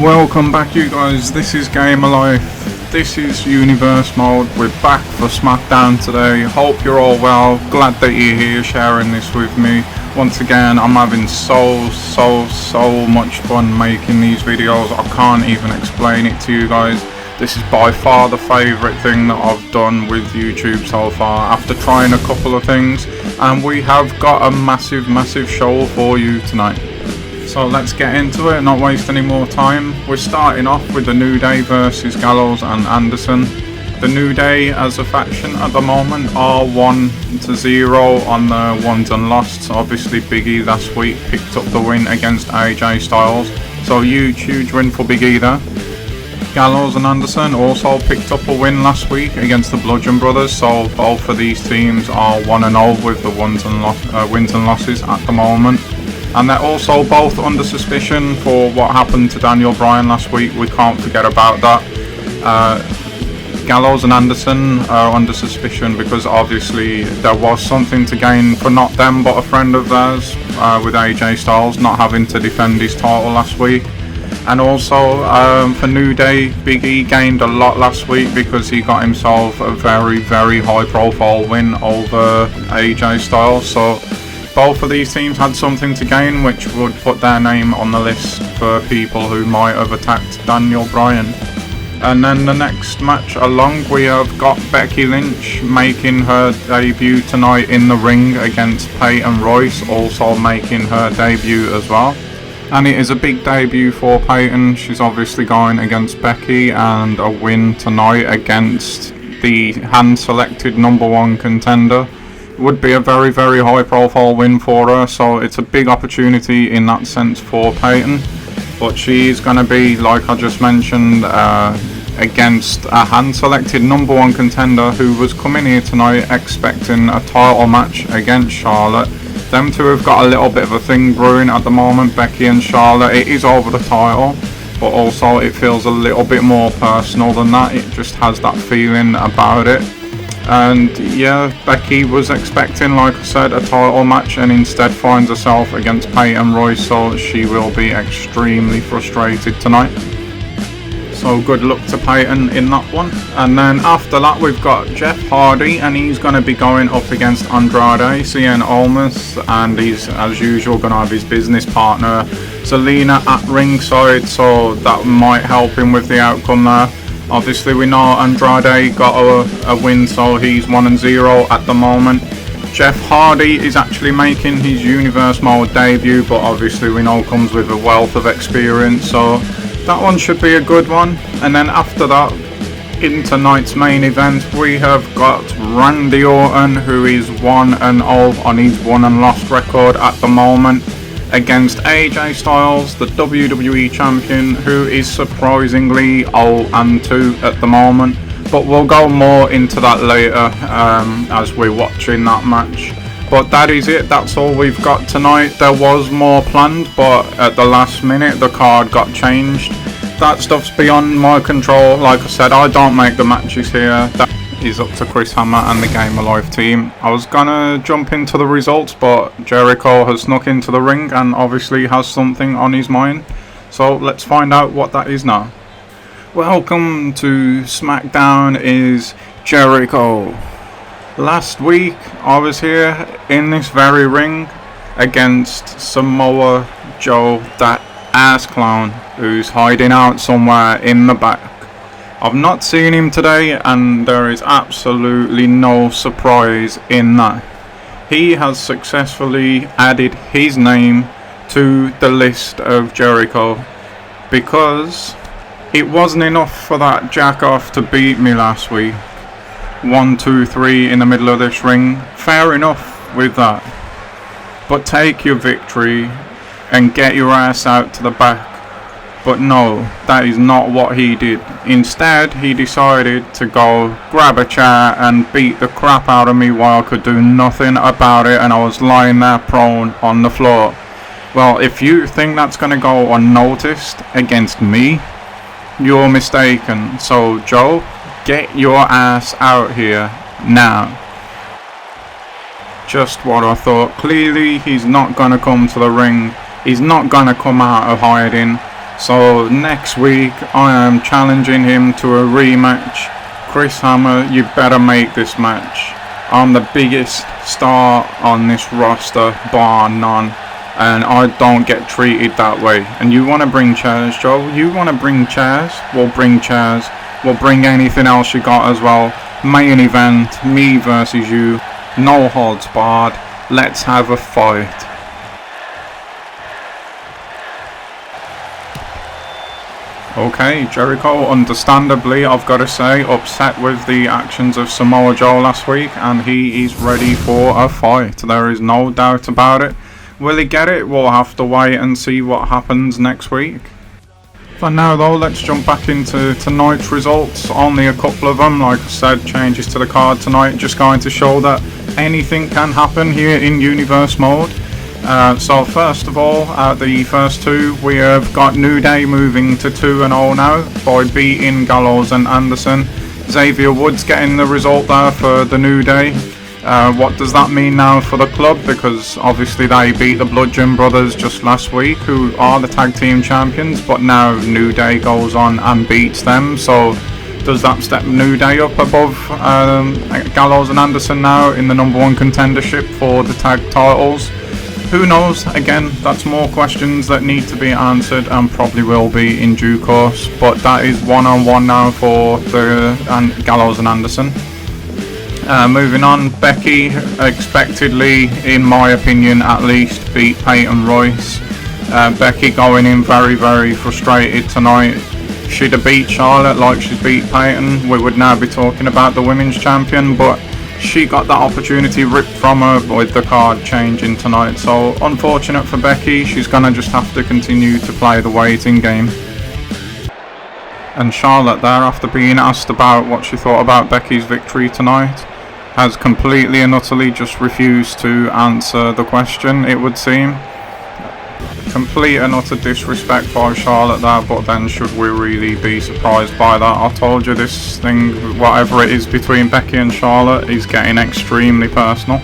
Welcome back, you guys. This is Game of Life. This is Universe Mode. We're back for SmackDown today. Hope you're all well. Glad that you're here sharing this with me. Once again, I'm having so much fun making these videos. I can't even explain it to you guys. This is by far the favourite thing that I've done with YouTube so far, after trying a couple of things, and we have got a massive show for you tonight. So let's get into it, not waste any more time. We're starting off with the New Day versus Gallows and Anderson. The New Day as a faction at the moment are 1-0 on the wons and losts. Obviously Big E last week picked up the win against AJ Styles, so huge win for Big E there. Gallows and Anderson also picked up a win last week against the Bludgeon Brothers, so both of these teams are 1-0 with the wins and losses at the moment. And they're also both under suspicion for what happened to Daniel Bryan last week. We can't forget about that. Gallows and Anderson are under suspicion because obviously there was something to gain for not them but a friend of theirs, with AJ Styles not having to defend his title last week. And also for New Day, Big E gained a lot last week because he got himself a very high profile win over AJ Styles. So both of these teams had something to gain, which would put their name on the list for people who might have attacked Daniel Bryan. And then the next match along, we have got Becky Lynch making her debut tonight in the ring against Peyton Royce, also making her debut as well. And it is a big debut for Peyton. She's obviously going against Becky, and a win tonight against the hand-selected #1 contender would be a very high profile win for her, so it's a big opportunity in that sense for Peyton. But she's going to be, like I just mentioned, against a hand-selected #1 contender who was coming here tonight expecting a title match against Charlotte. Them two have got a little bit of a thing brewing at the moment, Becky and Charlotte. It is over the title, but also it feels a little bit more personal than that. It just has that feeling about it. And yeah, Becky was expecting, like I said, a title match, and instead finds herself against Peyton Royce, so she will be extremely frustrated tonight. So good luck to Peyton in that one. And then after that we've got Jeff Hardy, and he's going to be going up against Andrade, Cien Almas, and he's as usual going to have his business partner Zelina at ringside, so that might help him with the outcome there. Obviously we know Andrade got a win, so he's 1-0 at the moment. Jeff Hardy is actually making his Universe Mode debut, but obviously we know comes with a wealth of experience, so that one should be a good one. And then after that, in tonight's main event, we have got Randy Orton, who is 1-0 on his won and lost record at the moment, against AJ Styles, the WWE Champion, who is surprisingly 0-2 at the moment. But we'll go more into that later as we're watching that match. But that is it, that's all we've got tonight. There was more planned, but at the last minute the card got changed. That stuff's beyond my control. Like I said, I don't make the matches here. That is up to Chris Hammer and the Game of Life team. I was gonna jump into the results, but Jericho has snuck into the ring and obviously has something on his mind. So let's find out what that is now. Welcome to SmackDown is Jericho. Last week I was here in this very ring against Samoa Joe, that ass clown who's hiding out somewhere in the back. I've not seen him today, and there is absolutely no surprise in that. He has successfully added his name to the list of Jericho, because it wasn't enough for that jackoff to beat me last week. 1, 2, 3 in the middle of this ring. Fair enough with that. But take your victory and get your ass out to the back. But no, that is not what he did. Instead, he decided to go grab a chair and beat the crap out of me while I could do nothing about it, and I was lying there prone on the floor. Well, if you think that's going to go unnoticed against me, you're mistaken. So Joe, get your ass out here now. Just what I thought. Clearly he's not going to come to the ring. He's not going to come out of hiding. So next week I am challenging him to a rematch. Chris Hammer, you better make this match. I'm the biggest star on this roster, bar none, and I don't get treated that way. And you want to bring chairs, Joe? You want to bring chairs? We'll bring chairs. We'll bring anything else you got as well. Main event, me versus you, no holds barred. Let's have a fight. Okay, Jericho, understandably, I've got to say, upset with the actions of Samoa Joe last week, and he is ready for a fight. There is no doubt about it. Will he get it? We'll have to wait and see what happens next week. For now though, let's jump back into tonight's results. Only a couple of them, like I said, changes to the card tonight, just going to show that anything can happen here in Universe mode. So first of all, the first two, we have got New Day moving to 2-0 now by beating Gallows and Anderson. Xavier Woods getting the result there for the New Day. What does that mean now for the club? Because obviously they beat the Bludgeon Brothers just last week, who are the tag team champions, but now New Day goes on and beats them. So does that step New Day up above Gallows and Anderson now in the #1 contendership for the tag titles? Who knows? Again, that's more questions that need to be answered and probably will be in due course. But that is 1-on-1 now for the Gallows and Anderson. Moving on, Becky expectedly, in my opinion at least, beat Peyton Royce. Becky going in very, very frustrated tonight. She'd have beat Charlotte like she's beat Peyton, we would now be talking about the women's champion, but she got that opportunity ripped from her with the card changing tonight. So unfortunate for Becky, she's going to just have to continue to play the waiting game. And Charlotte there, after being asked about what she thought about Becky's victory tonight, has completely and utterly just refused to answer the question, it would seem. Complete and utter disrespect by Charlotte there, but then should we really be surprised by that? I told you this thing, whatever it is between Becky and Charlotte, is getting extremely personal.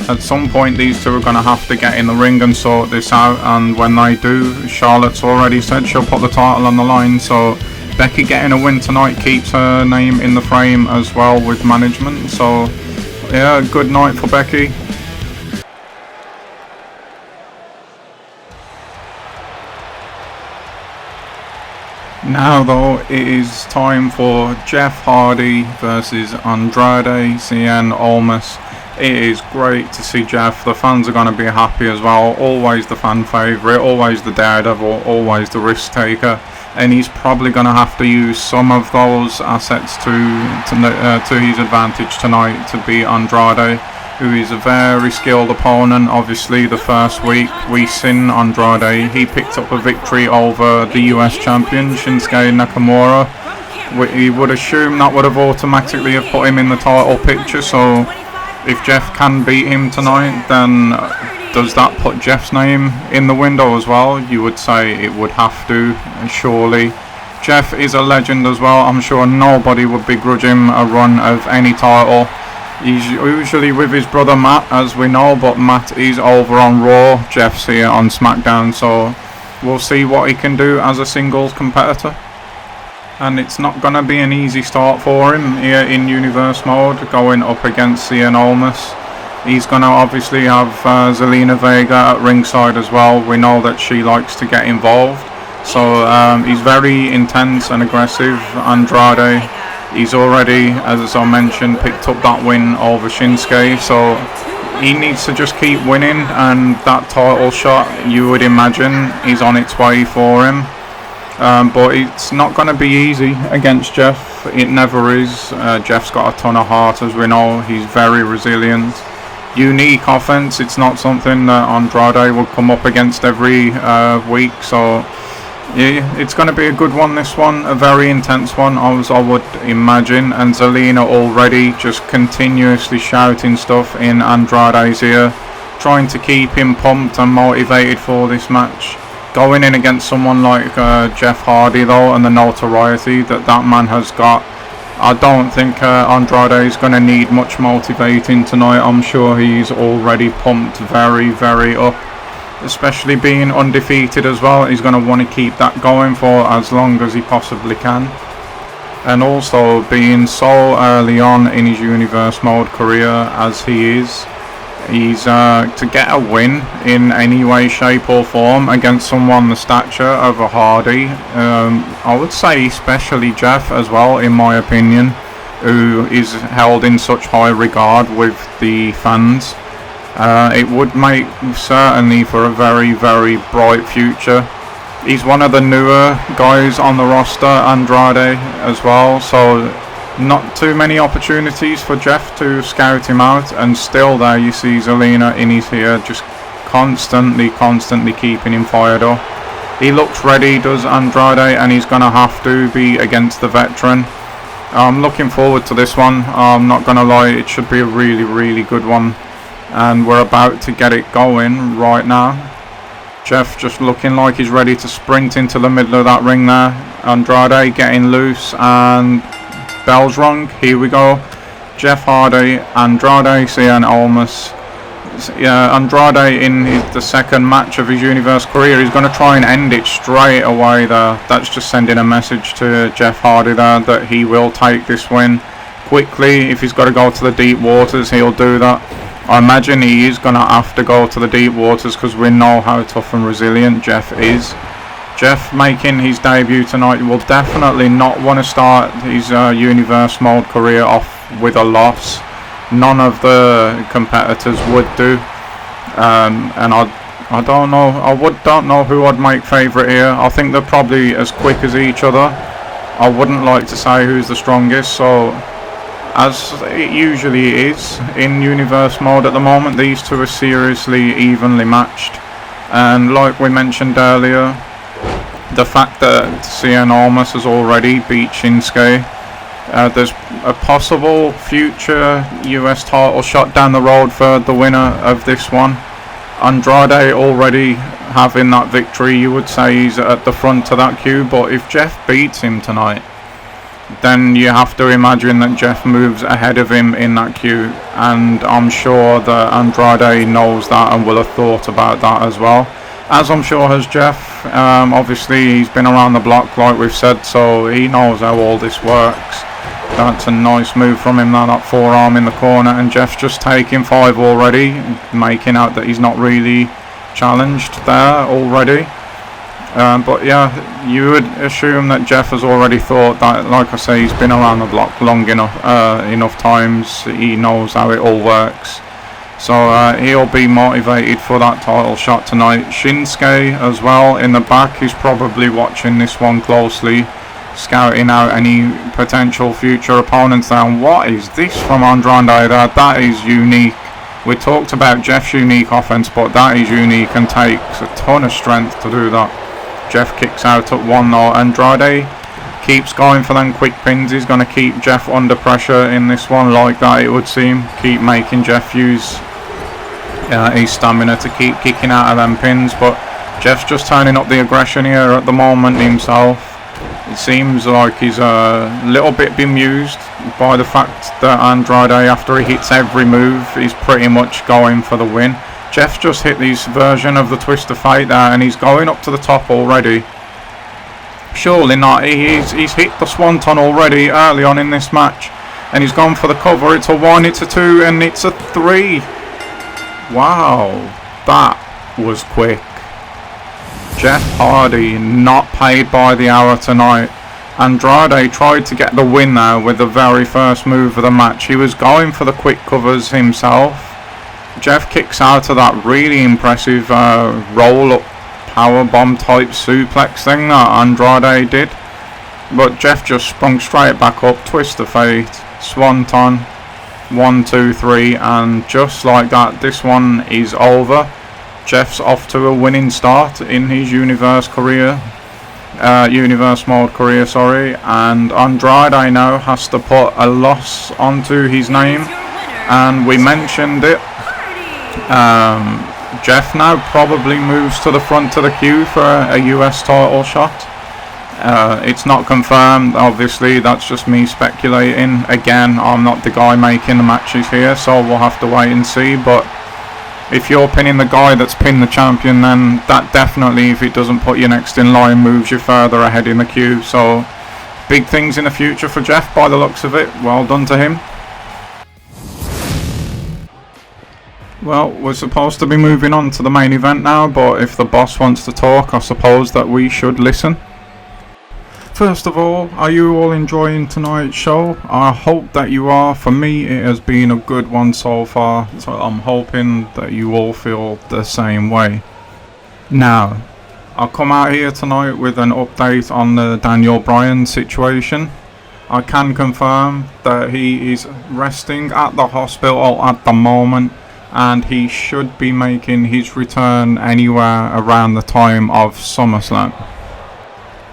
At some point these two are going to have to get in the ring and sort this out, and when they do, Charlotte's already said she'll put the title on the line, so Becky getting a win tonight keeps her name in the frame as well with management. So yeah, good night for Becky. Now though, it is time for Jeff Hardy versus Andrade Cien Almas. It is great to see Jeff. The fans are going to be happy as well. Always the fan favourite, always the daredevil, always the risk taker. And he's probably going to have to use some of those assets to his advantage tonight to beat Andrade, who is a very skilled opponent. Obviously, the first week we seen Andrade, he picked up a victory over the US champion Shinsuke Nakamura. We would assume that would have automatically have put him in the title picture. So if Jeff can beat him tonight, then does that put Jeff's name in the window as well? You would say it would have to, surely. Jeff is a legend as well. I'm sure nobody would begrudge him a run of any title. He's usually with his brother Matt, as we know, but Matt is over on Raw, Jeff's here on SmackDown, so we'll see what he can do as a singles competitor. And it's not going to be an easy start for him here in Universe mode, going up against Cien Almas. He's going to obviously have Zelina Vega at ringside as well. We know that she likes to get involved. So he's very intense and aggressive. Andrade, he's already, as I mentioned, picked up that win over Shinsuke. So he needs to just keep winning. And that title shot, you would imagine, is on its way for him. But it's not going to be easy against Jeff. It never is. Jeff's got a ton of heart, as we know. He's very resilient. Unique offense. It's not something that Andrade would come up against every week. So yeah, it's going to be a good one, this one. A very intense one, as I would imagine. And Zelina already just continuously shouting stuff in Andrade's ear, trying to keep him pumped and motivated for this match. Going in against someone like Jeff Hardy though, and the notoriety that that man has got, I don't think Andrade is going to need much motivating tonight. I'm sure he's already pumped very, very up. especially being undefeated as well. He's going to want to keep that going for as long as he possibly can. And also being so early on in his Universe Mode career as he is, he's to get a win in any way, shape or form against someone the stature of a Hardy, I would say especially Jeff as well, in my opinion, who is held in such high regard with the fans. It would make certainly for a very, very bright future. He's one of the newer guys on the roster, Andrade, as well, so not too many opportunities for Jeff to scout him out, and still there you see Zelina in his ear, just constantly keeping him fired up. He looks ready, does Andrade, and he's going to have to be against the veteran. I'm looking forward to this one. I'm not going to lie, it should be a really, really good one, and we're about to get it going right now. Jeff just looking like he's ready to sprint into the middle of that ring there. Andrade getting loose, and bell's rung. Here we go. Jeff Hardy, Andrade, Cien Almas. Andrade in the second match of his Universe career, he's going to try and end it straight away there. That's just sending a message to Jeff Hardy there that he will take this win quickly. If he's got to go to the deep waters, he'll do that. I imagine he is going to have to go to the deep waters because we know how tough and resilient Jeff is. Jeff making his debut tonight will definitely not want to start his Universe Mode career off with a loss. None of the competitors would do, and I don't know who I'd make favourite here. I think they're probably as quick as each other. I wouldn't like to say who's the strongest, so as it usually is in Universe Mode at the moment, these two are seriously evenly matched. And like we mentioned earlier, the fact that Cien Almas has already beat Shinsuke, there's a possible future US title shot down the road for the winner of this one. Andrade already having that victory, you would say he's at the front of that queue, but if Jeff beats him tonight, then you have to imagine that Jeff moves ahead of him in that queue, and I'm sure that Andrade knows that and will have thought about that as well, as I'm sure has Jeff. Obviously he's been around the block like we've said, so he knows how all this works. That's a nice move from him now, that forearm in the corner, and Jeff's just taking 5 already, making out that he's not really challenged there already. But yeah, you would assume that Jeff has already thought that, like I say, he's been around the block long enough times, he knows how it all works. So he'll be motivated for that title shot tonight. Shinsuke as well in the back, he's probably watching this one closely, scouting out any potential future opponents there. And what is this from Andrade there? That is unique. We talked about Jeff's unique offense, but that is unique and takes a ton of strength to do that. Jeff kicks out at 1 though. Andrade keeps going for them quick pins. He's going to keep Jeff under pressure in this one like that, it would seem. Keep making Jeff use his stamina to keep kicking out of them pins, but Jeff's just turning up the aggression here at the moment himself. It seems like he's a little bit bemused by the fact that Andrade, after he hits every move, he's pretty much going for the win. Jeff just hit this version of the Twist of Fate there, and he's going up to the top already. Surely not. He's hit the Swanton already early on in this match, and he's gone for the cover. It's a 1, it's a 2, and it's a 3. Wow, that was quick. Jeff Hardy not paid by the hour tonight. Andrade tried to get the win there with the very first move of the match. He was going for the quick covers himself. Jeff kicks out of that really impressive roll-up powerbomb type suplex thing that Andrade did. But Jeff just sprung straight back up, Twist of Fate, Swanton, 1, 2, 3, and just like that, this one is over. Jeff's off to a winning start in his Universe career, Universe Mode career, sorry, and Andrade now has to put a loss onto his name, and we mentioned it. Jeff now probably moves to the front of the queue for a US title shot. It's not confirmed, obviously, that's just me speculating. Again, I'm not the guy making the matches here, so we'll have to wait and see, but if you're pinning the guy that's pinned the champion, then that definitely, if it doesn't put you next in line, moves you further ahead in the queue. So big things in the future for Jeff by the looks of it. Well done to him. Well, we're supposed to be moving on to the main event now, but if the boss wants to talk, I suppose that we should listen. First of all, are you all enjoying tonight's show? I hope that you are. For me, it has been a good one so far, so I'm hoping that you all feel the same way. Now, I'll come out here tonight with an update on the Daniel Bryan situation. I can confirm that he is resting at the hospital at the moment, and he should be making his return anywhere around the time of SummerSlam.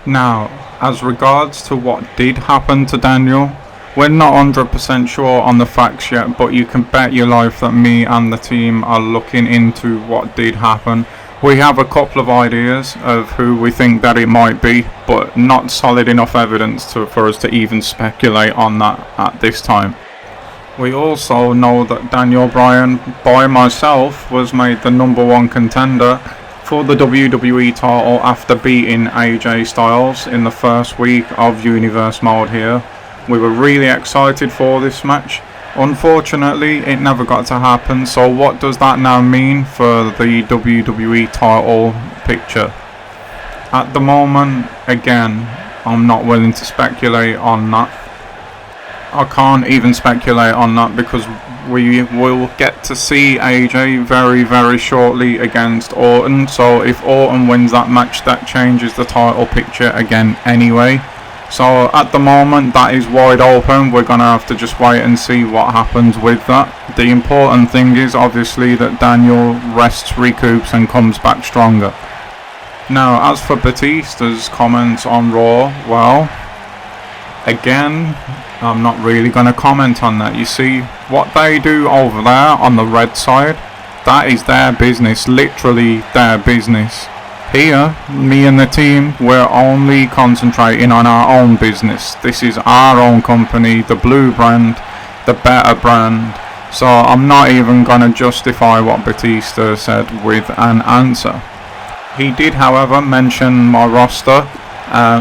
Now, as regards to what did happen to Daniel, we're not 100% sure on the facts yet, but you can bet your life that me and the team are looking into what did happen. We have a couple of ideas of who we think that it might be, but not solid enough evidence for us to even speculate on that at this time. We also know that Daniel Bryan, by myself, was made the #1 contender for the WWE title after beating AJ Styles in the first week of Universe Mode here. We were really excited for this match. Unfortunately, it never got to happen, so what does that now mean for the WWE title picture? At the moment, again, I'm not willing to speculate on that. I can't even speculate on that because we will get to see AJ very, very shortly against Orton. So if Orton wins that match, that changes the title picture again anyway. So at the moment, that is wide open. We're going to have to just wait and see what happens with that. The important thing is obviously that Daniel rests, recoups and comes back stronger. Now, as for Batista's comments on Raw, well, again, I'm not really going to comment on that. You see, what they do over there on the red side, that is their business, literally their business. Here, me and the team, we're only concentrating on our own business. This is our own company, the blue brand, the better brand. So I'm not even going to justify what Batista said with an answer. He did, however, mention my roster.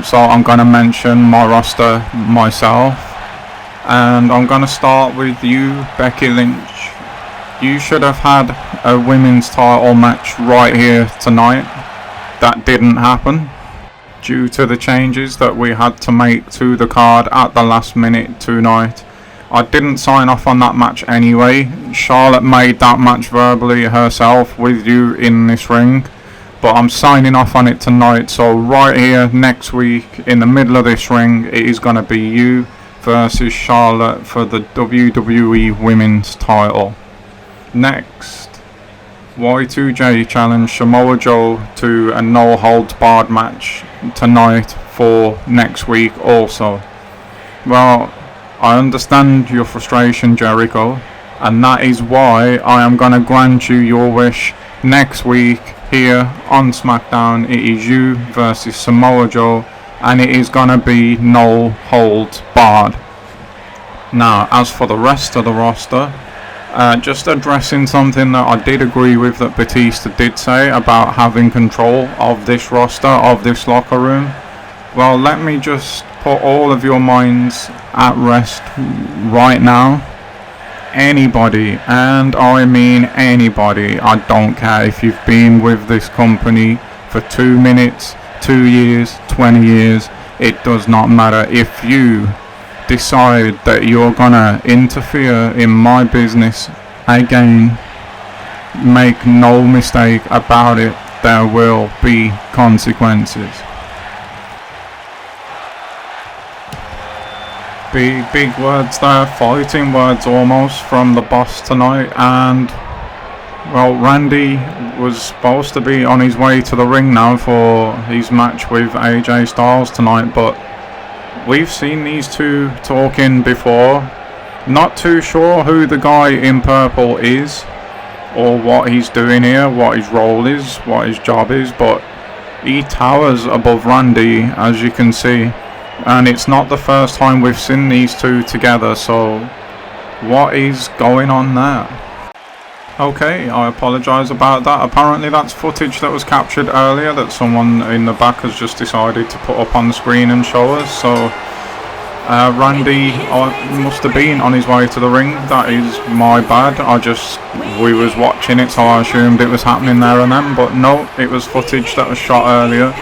So I'm going to mention my roster myself. And I'm going to start with you, Becky Lynch. You should have had a women's title match right here tonight. That didn't happen due to the changes that we had to make to the card at the last minute tonight. I didn't sign off on that match anyway. Charlotte made that match verbally herself with you in this ring. But I'm signing off on it tonight. So right here next week in the middle of this ring, it is going to be you versus Charlotte for the WWE Women's title. Next, Y2J challenged Samoa Joe to a no holds barred match tonight for next week also. Well, I understand your frustration, Jericho, and that is why I am going to grant you your wish. Next week here on SmackDown, it is you versus Samoa Joe, and it is going to be no holds barred. Now, as for the rest of the roster, just addressing something that I did agree with that Batista did say about having control of this roster, of this locker room. Well, let me just put all of your minds at rest right now. Anybody, and I mean anybody, I don't care if you've been with this company for 2 minutes, 2 years, 20 years, it does not matter. If you decide that you're gonna interfere in my business again, make no mistake about it, there will be consequences. Big words there, fighting words almost from the boss tonight. And well, Randy was supposed to be on his way to the ring now for his match with AJ Styles tonight, but we've seen these two talking before. Not too sure who the guy in purple is or what he's doing here, what his role is, what his job is, but he towers above Randy, as you can see. And it's not the first time we've seen these two together, so what is going on there? Okay, I apologise about that. Apparently that's footage that was captured earlier that someone in the back has just decided to put up on the screen and show us. So Randy must have been on his way to the ring. That is my bad. We was watching it, so I assumed it was happening there and then, but no, it was footage that was shot earlier.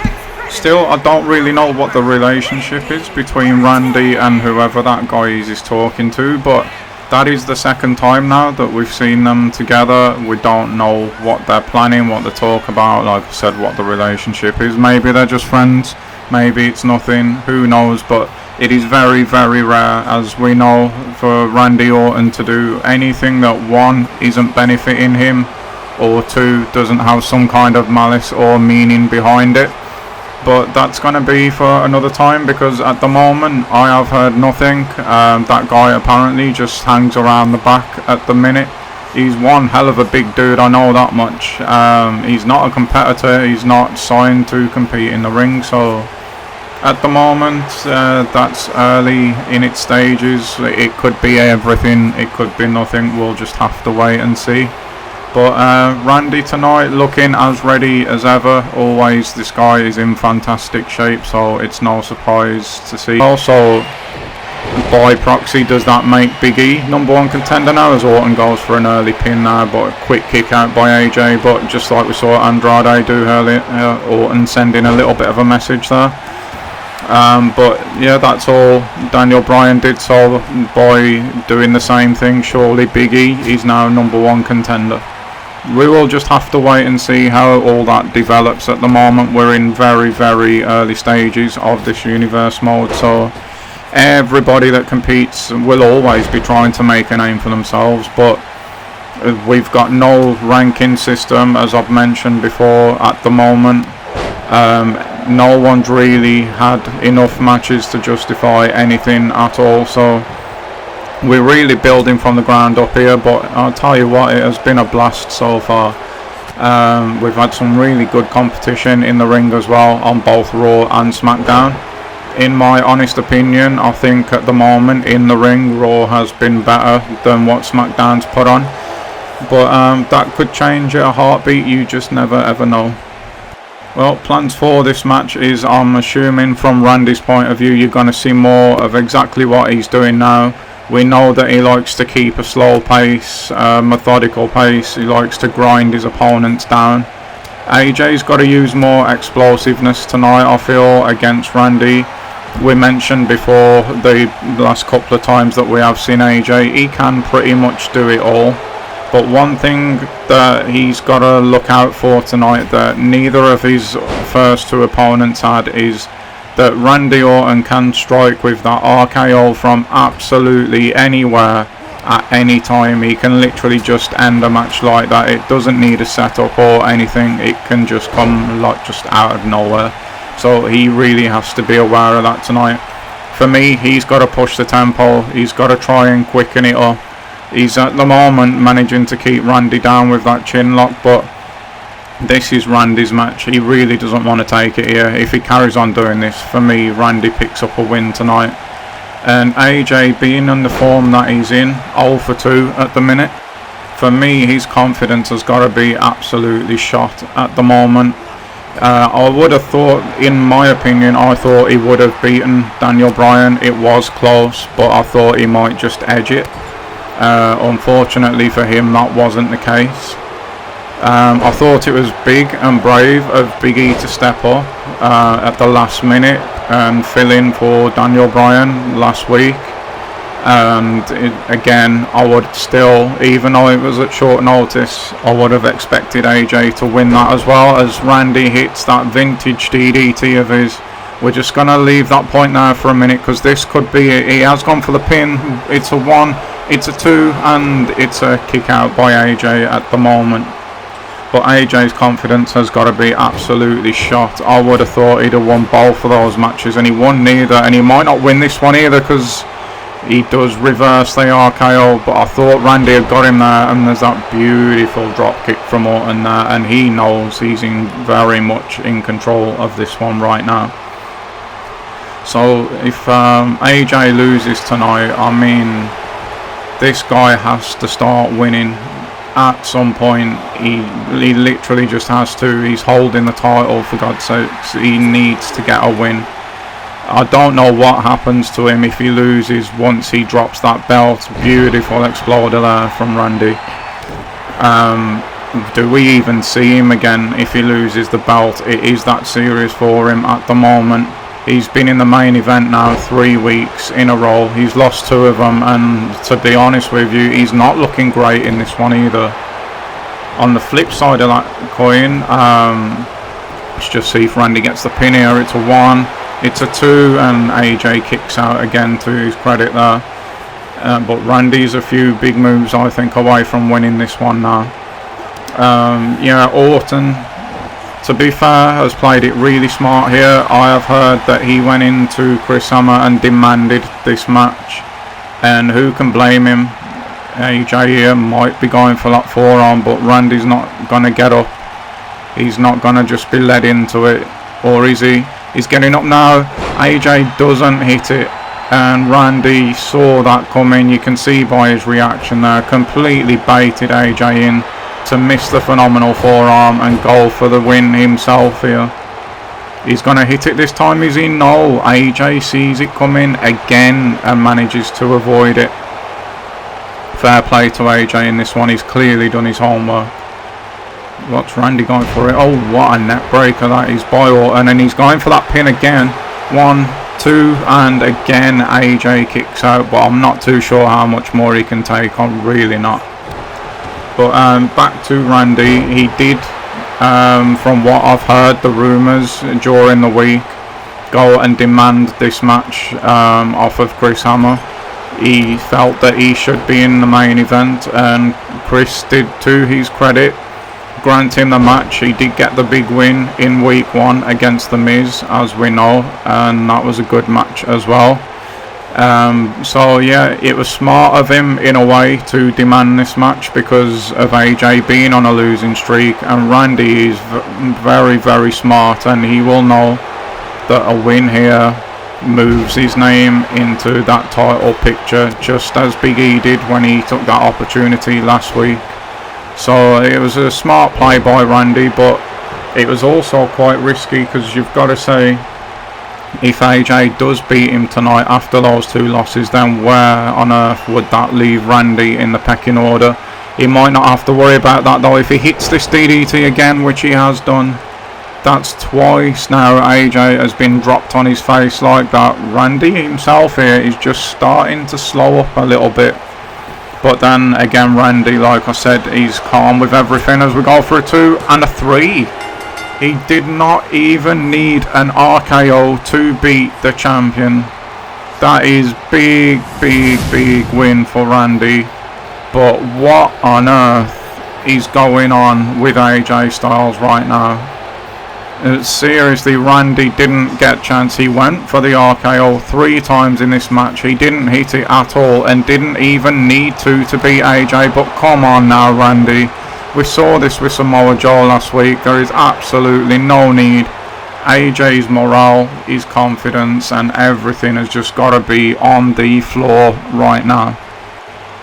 Still, I don't really know what the relationship is between Randy and whoever that guy is talking to, but that is the second time now that we've seen them together. We don't know what they're planning, what they talk about, like I said, what the relationship is. Maybe they're just friends, maybe it's nothing, who knows, but it is very, very rare, as we know, for Randy Orton to do anything that, one, isn't benefiting him, or two, doesn't have some kind of malice or meaning behind it. But that's going to be for another time, because at the moment I have heard nothing. That guy apparently just hangs around the back at the minute. He's one hell of a big dude, I know that much. He's not a competitor, he's not signed to compete in the ring, so at the moment that's early in its stages. It could be everything, it could be nothing, we'll just have to wait and see. But Randy tonight looking as ready as ever. Always, this guy is in fantastic shape, so it's no surprise to see. Also, by proxy, does that make Big E #1 contender now, as Orton goes for an early pin there, but a quick kick out by AJ. But just like we saw Andrade do earlier, Orton sending a little bit of a message there. But yeah, that's all Daniel Bryan did, so by doing the same thing, surely Big E is now #1 contender. We will just have to wait and see how all that develops. At the moment we're in very, very early stages of this universe mode, so everybody that competes will always be trying to make a name for themselves, but we've got no ranking system, as I've mentioned before, at the moment. No one's really had enough matches to justify anything at all, so we're really building from the ground up here. But I'll tell you what, it has been a blast so far. We've had some really good competition in the ring as well, on both Raw and SmackDown. In my honest opinion, I think at the moment in the ring, Raw has been better than what SmackDown's put on, but that could change at a heartbeat. You just never ever know. Well, plans for this match is, I'm assuming from Randy's point of view, you're going to see more of exactly what he's doing now. We know that he likes to keep a slow pace, methodical pace. He likes to grind his opponents down. AJ's got to use more explosiveness tonight, I feel, against Randy. We mentioned before, the last couple of times that we have seen AJ, he can pretty much do it all. But one thing that he's got to look out for tonight that neither of his first two opponents had is that Randy Orton can strike with that RKO from absolutely anywhere at any time. He can literally just end a match like that. It doesn't need a setup or anything. It can just come like just out of nowhere. So he really has to be aware of that tonight. For me, he's got to push the tempo. He's got to try and quicken it up. He's at the moment managing to keep Randy down with that chin lock, but this is Randy's match. He really doesn't want to take it here. If he carries on doing this, for me, Randy picks up a win tonight. And AJ, being in the form that he's in, 0 for 2 at the minute, for me, his confidence has got to be absolutely shot at the moment. I would have thought, in my opinion, I thought he would have beaten Daniel Bryan. It was close, but I thought he might just edge it. Unfortunately for him, that wasn't the case. I thought it was big and brave of Big E to step up at the last minute and fill in for Daniel Bryan last week. And again, I would still, even though it was at short notice, I would have expected AJ to win that as well, as Randy hits that vintage DDT of his. We're just going to leave that point there for a minute, because this could be it. He has gone for the pin. It's a 1, it's a 2, and it's a kick out by AJ at the moment. But AJ's confidence has got to be absolutely shot. I would have thought he'd have won both of those matches, and he won neither. And he might not win this one either, because he does reverse the RKO. But I thought Randy had got him there, and there's that beautiful drop kick from Orton there, and he knows he's very much in control of this one right now. So if AJ loses tonight, I mean, this guy has to start winning. at some point he literally just has to. He's holding the title, for God's sakes. He needs to get a win. I don't know what happens to him if he loses once he drops that belt. Beautiful exploder there from Randy. Do we even see him again if he loses the belt? It is that serious for him at the moment. He's been in the main event now 3 weeks in a row. He's lost 2 of them, and to be honest with you, he's not looking great in this one either. On the flip side of that coin, let's just see if Randy gets the pin here. It's a 1, it's a 2, and AJ kicks out again, to his credit there. But Randy's a few big moves, I think, away from winning this one now. Yeah, Orton, to be fair, has played it really smart here. I have heard that he went into Chris Hammer and demanded this match, and who can blame him? AJ here might be going for that forearm, but Randy's not going to get up. He's not going to just be led into it, or is he? He's getting up now. AJ doesn't hit it, and Randy saw that coming. You can see by his reaction there, completely baited AJ in to miss the phenomenal forearm and go for the win himself here. He's going to hit it this time, is he? No, AJ sees it coming again and manages to avoid it. Fair play to AJ in this one. He's clearly done his homework. What's Randy going for it? Oh, what a neck breaker that is by Orton, and he's going for that pin again. 1, 2, and again AJ kicks out, but I'm not too sure how much more he can take. I'm really not. But back to Randy. He did, from what I've heard, the rumours during the week, go and demand this match off of Chris Hammer. He felt that he should be in the main event, and Chris did, to his credit, grant him the match. He did get the big win in week 1 against The Miz, as we know, and that was a good match as well. So yeah, it was smart of him in a way to demand this match because of AJ being on a losing streak, and Randy is very, very smart, and he will know that a win here moves his name into that title picture, just as Big E did when he took that opportunity last week. So it was a smart play by Randy, but it was also quite risky, because you've got to say, if AJ does beat him tonight after those 2 losses, then where on earth would that leave Randy in the pecking order? He might not have to worry about that though. If he hits this DDT again, which he has done, that's twice now AJ has been dropped on his face like that. Randy himself here is just starting to slow up a little bit. But then again, Randy, like I said, he's calm with everything as we go for a 2 and a 3. He did not even need an RKO to beat the champion. That is big, big, big win for Randy. But what on earth is going on with AJ Styles right now? Seriously, Randy didn't get a chance. He went for the RKO 3 times in this match. He didn't hit it at all and didn't even need to beat AJ. But come on now, Randy. We saw this with Samoa Joe last week. There is absolutely no need. AJ's morale, his confidence, and everything has just got to be on the floor right now.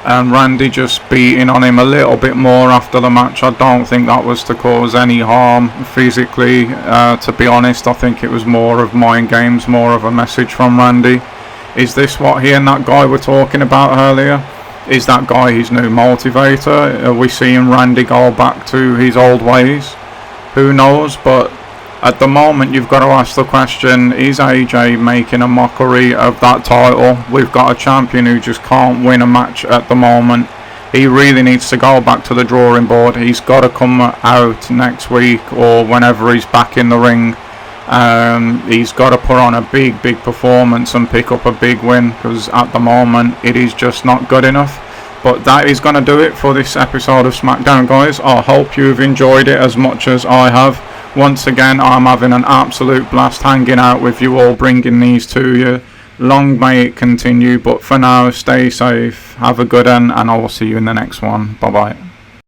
And Randy just beating on him a little bit more after the match. I don't think that was to cause any harm physically. To be honest, I think it was more of mind games, more of a message from Randy. Is this what he and that guy were talking about earlier? Is that guy his new motivator? Are we seeing Randy go back to his old ways? Who knows? But at the moment, you've got to ask the question, is AJ making a mockery of that title? We've got a champion who just can't win a match at the moment. He really needs to go back to the drawing board. He's got to come out next week or whenever he's back in the ring. He's got to put on a big, big performance and pick up a big win, because at the moment it is just not good enough. But that is going to do it for this episode of SmackDown, guys. I hope you've enjoyed it as much as I have. Once again, I'm having an absolute blast hanging out with you all, bringing these to you. Long may it continue, but for now, stay safe, have a good one, and I will see you in the next one. Bye bye.